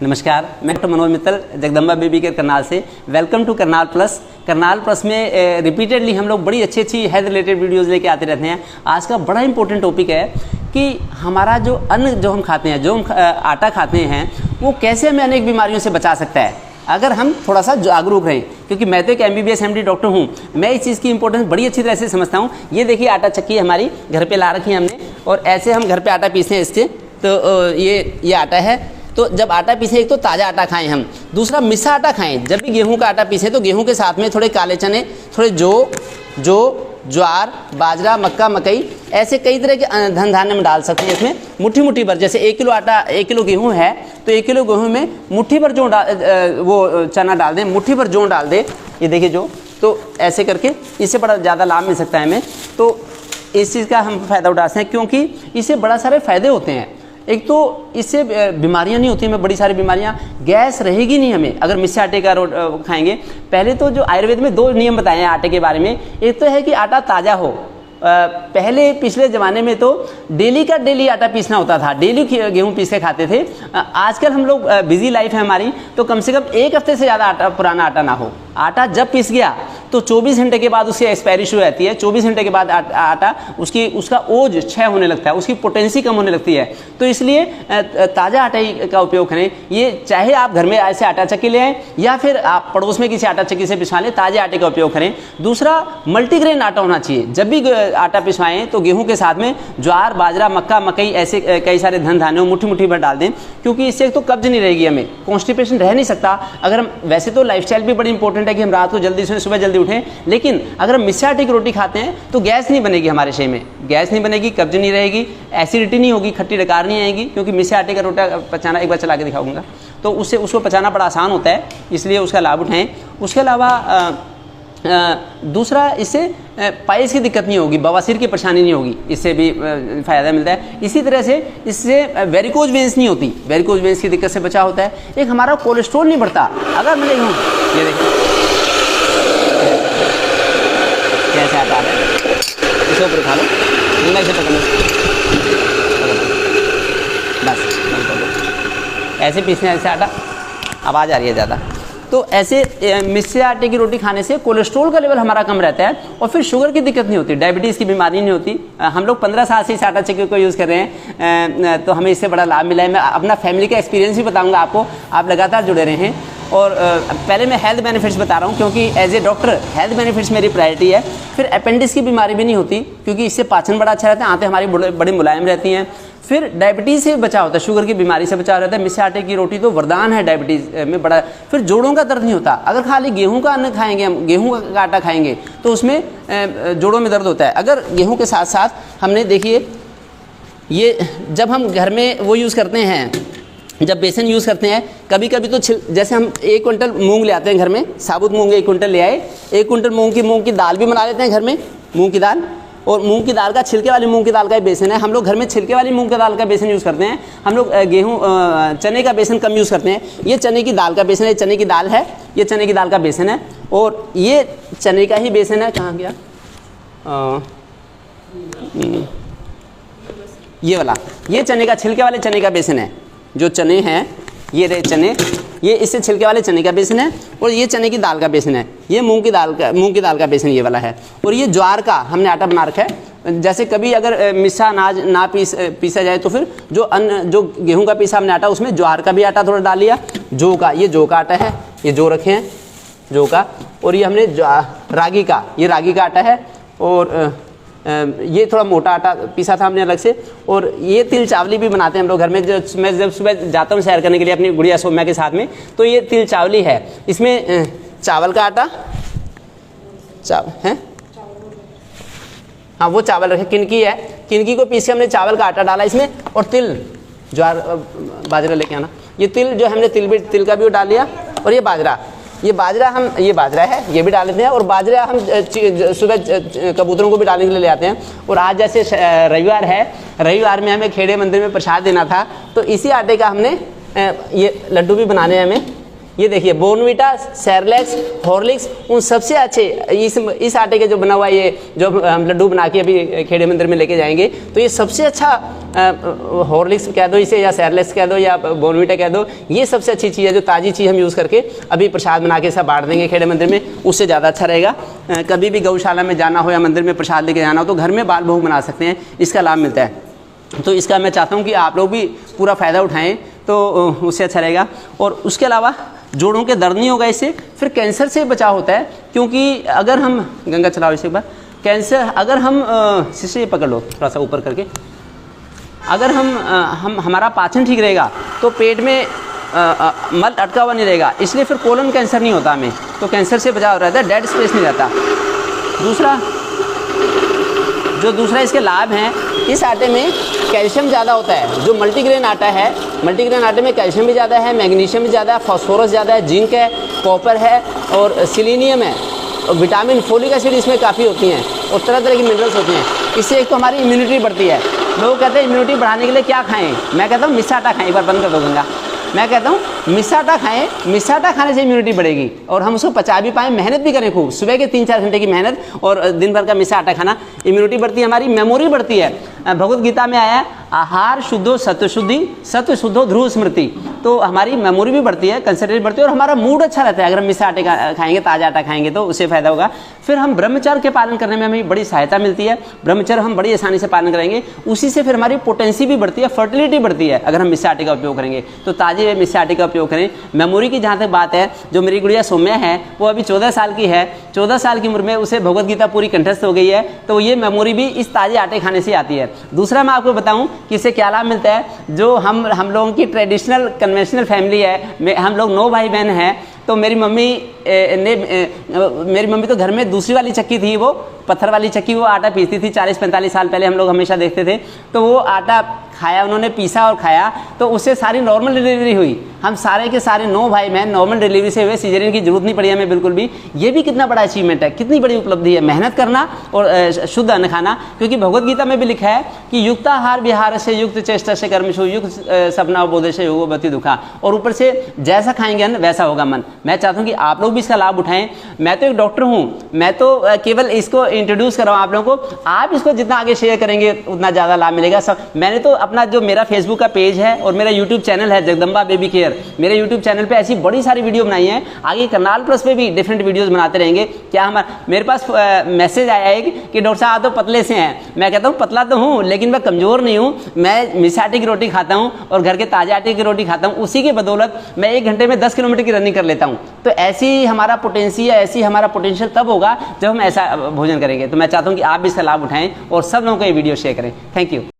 नमस्कार, मैं doctor Manoj Mittal Jagdamba baby care Karnal से। Welcome to Karnal plus. Karnal plus में रिपीटेडली हम लोग बड़ी अच्छी अच्छी हेल्थ रिलेटेड वीडियोज़ लेके आते रहते हैं। आज का बड़ा इंपॉर्टेंट टॉपिक है कि हमारा जो अन्न जो हम खाते हैं, जो हम आटा खाते हैं, वो कैसे हमें अनेक बीमारियों से बचा सकता है अगर हम थोड़ा सा जागरूक रहें। क्योंकि मैं तो एक MBBS MD डॉक्टर हूँ, मैं इस चीज़ की इंपॉर्टेंस बड़ी अच्छी तरह से समझता हूँ। ये देखिए आटा चक्की हमारी घर पे ला रखी है हमने, और ऐसे हम घर पे आटा पीसते हैं इससे। तो ये आटा है। तो जब आटा पीसें, एक तो ताज़ा आटा खाएं हम, दूसरा मिसा आटा खाएं। जब भी गेहूं का आटा पीसें तो गेहूं के साथ में थोड़े काले चने, थोड़े ज्वार, बाजरा, मक्का, मकई, ऐसे कई तरह के धन धान्य में डाल सकते हैं। इसमें मुट्ठी मुट्ठी भर, जैसे 1 किलो आटा 1 किलो गेहूं है तो 1 किलो गेहूं में मुट्ठी भर वो चना डाल दें, मुट्ठी भर जौ डाल दें। ये देखिए जो, तो ऐसे करके इससे बड़ा ज़्यादा लाभ मिल सकता है हमें। तो इस चीज़ का हम फ़ायदा उठाते हैं, क्योंकि इससे बड़ा सारे फ़ायदे होते हैं। एक तो इससे बीमारियां नहीं होती हमें, बड़ी सारी बीमारियां, गैस रहेगी नहीं हमें अगर मिस्से आटे का खाएंगे। पहले तो जो आयुर्वेद में 2 नियम बताए हैं आटे के बारे में। एक तो है कि आटा ताज़ा हो। पहले पिछले ज़माने में तो डेली का डेली आटा पीसना होता था, डेली गेहूं पीस के खाते थे। आजकल हम लोग बिजी लाइफ है हमारी, तो कम से कम 1 हफ्ते से ज़्यादा पुराना आटा ना हो। आटा जब पीस गया तो 24 घंटे के बाद उसकी एक्सपायरी शुरू रहती है। 24 घंटे के बाद आटा उसका ओज क्षय होने लगता है, उसकी पोटेंसी कम होने लगती है। तो इसलिए ताज़ा आटे का उपयोग करें। ये चाहे आप घर में ऐसे आटा चक्की ले आएँ या फिर आप पड़ोस में किसी आटा चक्की से पिसवा लें, ताज़े आटे का उपयोग करें। दूसरा, मल्टीग्रेन आटा होना चाहिए। जब भी आटा पिसवाएं तो गेहूं के साथ में ज्वार, बाजरा, मक्का, मकई, ऐसे कई सारे धन धान्यों मुट्ठी मुट्ठी भर डाल दें, क्योंकि इससे एक तो कब्ज नहीं रहेगी, हमें कॉन्स्टिपेशन रह नहीं सकता। अगर हम, वैसे तो लाइफस्टाइल भी बड़ी इंपॉर्टेंट है कि हम रात को जल्दी सोएं, सुबह जल्दी उठें, लेकिन अगर हम मिस्से आटे की रोटी खाते हैं तो गैस नहीं बनेगी हमारे शरीर में, गैस नहीं बनेगी, कब्ज नहीं रहेगी, एसिडिटी नहीं होगी, खट्टी डकार नहीं आएगी। क्योंकि मिस्से आटे का रोटा पचाना, एक बार चला के दिखाऊंगा, तो उसको पचाना बड़ा आसान होता है, इसलिए उसका लाभ उठाएं। उसके अलावा दूसरा, इससे पाइल्स की दिक्कत नहीं होगी, बवासीर की परेशानी नहीं होगी, इससे भी फ़ायदा मिलता है। इसी तरह से इससे वेरिकोज वेंस नहीं होती, वेरिकोज वेंस की दिक्कत से बचाव होता है। एक हमारा कोलेस्ट्रॉल नहीं बढ़ता। अगर मैं नहीं हूँ, ये देखिए कैसे आता है, इसके ऊपर खा लो, से पकड़ो, बस ऐसे पीसने, ऐसे आटा, आवाज़ आ रही है ज़्यादा। तो ऐसे मिस्से आटे की रोटी खाने से कोलेस्ट्रॉल का लेवल हमारा कम रहता है, और फिर शुगर की दिक्कत नहीं होती, डायबिटीज़ की बीमारी नहीं होती। हम लोग 15 साल से इस आटा चक्की को यूज़ कर रहे हैं, तो हमें इससे बड़ा लाभ मिला है। मैं अपना फैमिली का एक्सपीरियंस भी बताऊंगा आपको, आप लगातार जुड़े रहें। और पहले मैं हेल्थ बेनिफिट्स बता रहा हूँ, क्योंकि as a doctor health benefits मेरी प्रायोरिटी है। फिर अपेंडिक्स की बीमारी भी नहीं होती, क्योंकि इससे पाचन बड़ा अच्छा रहता है, आंतें हमारी बड़ी मुलायम रहती हैं। फिर डायबिटीज़ से बचाव होता है, शुगर की बीमारी से बचाव रहता है। मिस्से आटे की रोटी तो वरदान है डायबिटीज़ में बड़ा। फिर जोड़ों का दर्द नहीं होता। अगर खाली गेहूं का अन्न खाएंगे, हम गेहूं का आटा खाएंगे, तो उसमें जोड़ों में दर्द होता है। अगर गेहूं के साथ साथ हमने, देखिए ये जब हम घर में वो यूज़ करते हैं, जब बेसन यूज़ करते हैं, कभी कभी तो जैसे हम 1 क्विंटल मूंग ले आते हैं घर में, साबुत मूंग 1 क्विंटल ले आए, 1 क्विंटल मूंग की दाल भी बना लेते हैं घर में, मूंग की दाल। और मूंग की दाल का, छिलके वाली मूंग की दाल का ही बेसन है। हम लोग घर में छिलके वाली मूंग की दाल का बेसन यूज़ करते हैं। हम लोग चने का बेसन कम यूज़ करते हैं। ये चने की दाल का बेसन है, चने की दाल है, ये चने की दाल का बेसन है, और ये चने का ही बेसन है। कहाँ गया ये वाला, ये चने का, छिलके वाले चने का बेसन है। जो चने हैं, ये रहे चने, ये इससे छिलके वाले चने का बेसन है, और ये चने की दाल का बेसन है। ये मूंग की दाल का बेसन ये वाला है। और ये ज्वार का हमने आटा बना रखा है। जैसे कभी अगर मिस्सा अनाज ना पीसा जाए, तो फिर जो गेहूं का पीसा हमने आटा, उसमें ज्वार का भी आटा थोड़ा डाल लिया, जौ का, ये जौ का आटा है, ये जौ रखे हैं जौ का। और ये हमने रागी का, ये रागी का आटा है। और ये थोड़ा मोटा आटा पीसा था हमने अलग से। और ये तिल चावली भी बनाते हैं हम लोग घर में। मैं जब सुबह जाता हूँ सैर करने के लिए अपनी गुड़िया सोम्या के साथ में, तो ये तिल चावली है। इसमें चावल का आटा है, हाँ वो चावल रखे, किनकी है, किनकी को पीस के हमने चावल का आटा डाला इसमें। और तिल, ज्वार, बाजरा लेके आना, ये तिल जो हमने तिल का भी डाल लिया। और ये बाजरा ये बाजरा है, ये भी डाल लेते हैं। और बाजरा हम सुबह कबूतरों को भी डालने के लिए ले आते हैं। और आज जैसे रविवार है, रविवार में हमें खेड़े मंदिर में प्रसाद देना था, तो इसी आटे का हमने ये लड्डू भी बनाने हैं हमें। ये देखिए बोर्नविटा, सेरेलैक्स, हॉर्लिक्स, उन सबसे अच्छे इस आटे के जो बना हुआ है, ये जो हम लड्डू बना के अभी खेड़े मंदिर में लेके जाएंगे, तो ये सबसे अच्छा हॉर्लिक्स कह दो इसे, या सेरेलैक्स कह दो, या बोर्नविटा कह दो, ये सबसे अच्छी चीज़ है जो ताज़ी चीज़ हम यूज़ करके अभी प्रसाद बना के सब बांट देंगे खेड़े मंदिर में, उससे ज़्यादा अच्छा रहेगा। कभी भी गौशाला में जाना हो या मंदिर में प्रसाद लेके जाना हो तो घर में बाल भोग बना सकते हैं, इसका लाभ मिलता है। तो इसका मैं चाहता हूँ कि आप लोग भी पूरा फ़ायदा उठाएं, तो उससे अच्छा रहेगा। और उसके अलावा जोड़ों के दर्द नहीं होगा इससे, फिर कैंसर से बचाव होता है, क्योंकि अगर हम गंगा चलाओ इसे एक बार, कैंसर अगर हम सिस्टर ये पकड़ लो थोड़ा सा ऊपर करके, अगर हम हमारा पाचन ठीक रहेगा तो पेट में मल अटका हुआ नहीं रहेगा, इसलिए फिर कोलन कैंसर नहीं होता हमें, तो कैंसर से बचाव रहता है, डेड स्पेस नहीं रहता। दूसरा इसके लाभ हैं, इस आटे में कैल्शियम ज़्यादा होता है। जो मल्टीग्रेन आटा है, मल्टीग्रेन आटे में कैल्शियम भी ज़्यादा है, मैग्नीशियम भी ज़्यादा है, फास्फोरस ज़्यादा है, जिंक है, कॉपर है और सिलीनियम है, और विटामिन, फोलिक एसिड इसमें काफ़ी होती हैं, और तरह तरह की मिनरल्स होती हैं। इससे एक तो हमारी इम्यूनिटी बढ़ती है। लोग कहते हैं इम्यूनिटी बढ़ाने के लिए क्या खाएं, मैं कहता हूँ मिस्सा आटा खाएं, एक बार बंद कर दो गंगा, मैं कहता हूँ मिस्सा आटा खाएं, मिस्सा आटा खाने से इम्यूनिटी बढ़ेगी और हम उसको पचा भी पाएँ, मेहनत भी करें खूब, सुबह के 3-4 घंटे की मेहनत और दिन भर का मिस्सा आटा खाना, इम्यूनिटी बढ़ती है, हमारी मेमोरी बढ़ती है। भगवत गीता में आया आहार शुद्धो सत्व शुद्धि, सत्व शुद्धो ध्रुव स्मृति, तो हमारी मेमोरी भी बढ़ती है, कंसंट्रेट बढ़ती है और हमारा मूड अच्छा रहता है। अगर हम मिस्सा आटे खाएंगे, ताज़ा आटा खाएंगे तो उससे फ़ायदा होगा। फिर हम ब्रह्मचर्य के पालन करने में हमें बड़ी सहायता मिलती है, ब्रह्मचर्य हम बड़ी आसानी से पालन करेंगे, उसी से फिर हमारी पोटेंसी भी बढ़ती है, फर्टिलिटी बढ़ती है। अगर हम मिस्सा आटे का उपयोग करेंगे तो ताजे मिस्सा आटे का उपयोग करें। मेमोरी की जहाँ तक बात है, जो मेरी गुड़िया सौम्या है वो अभी 14 साल की है, 14 साल की उम्र में उसे भगवत गीता पूरी कंठस्थ हो गई है, तो ये मेमोरी भी इस ताजे आटे खाने से आती है। दूसरा मैं आपको बताऊं कि इससे क्या लाभ मिलता है, जो हम लोगों की ट्रेडिशनल कन्वेंशनल फैमिली है, हम लोग 9 भाई बहन हैं, तो मेरी मम्मी तो घर में दूसरी वाली चक्की थी, वो पत्थर वाली चक्की, वो आटा पीसती थी 40-45 साल पहले, हम लोग हमेशा देखते थे। तो वो आटा खाया, उन्होंने पीसा और खाया, तो उससे सारी नॉर्मल डिलीवरी हुई। हम सारे के सारे 9 भाई बहन नॉर्मल डिलीवरी से हुए, सीजरियन की जरूरत नहीं पड़ी हमें बिल्कुल भी। ये भी कितना बड़ा अचीवमेंट है, कितनी बड़ी उपलब्धि है, मेहनत करना और शुद्ध अन्न खाना। क्योंकि भगवत गीता में भी लिखा है कि युक्ताहार विहार से, युक्त चेष्टा से, कर्मशु, युक्त सपना बोधे से योगो भक्ति दुखा, और ऊपर से जैसा खाएंगे अन्न वैसा होगा मन। मैं चाहता हूँ कि आप लोग भी इसका लाभ उठाएं। मैं तो एक डॉक्टर हूँ, मैं तो केवल इसको इंट्रोड्यूस कर रहा हूँ आप लोगों को। आप इसको जितना आगे शेयर करेंगे उतना ज़्यादा लाभ मिलेगा। मैंने तो अपना जो मेरा फेसबुक का पेज है और मेरा यूट्यूब चैनल है जगदम्बा बेबी केयर, मेरे यूट्यूब चैनल पे ऐसी बड़ी सारी वीडियो बनाई है। आगे करनाल प्लस पे भी डिफरेंट वीडियोस बनाते रहेंगे। क्या मेरे पास मैसेज आया है कि डॉक्टर साहब आप तो पतले से हैं। मैं कहता हूँ पतला तो हूँ लेकिन मैं कमज़ोर नहीं हूँ। मैं मिस्सा आटे की रोटी खाता हूँ और घर के ताज़ा आटे की रोटी खाता हूँ, उसी की बदौलत मैं 1 घंटे में 10 किलोमीटर की रनिंग कर लेता हूँ। तो ऐसी हमारा पोटेंशियल, ऐसी हमारा पोटेंशियल तब होगा जब हम ऐसा भोजन करेंगे। तो मैं चाहता हूँ कि आप भी इसका लाभ उठाएं और सब लोगों को ये वीडियो शेयर करें। Thank you.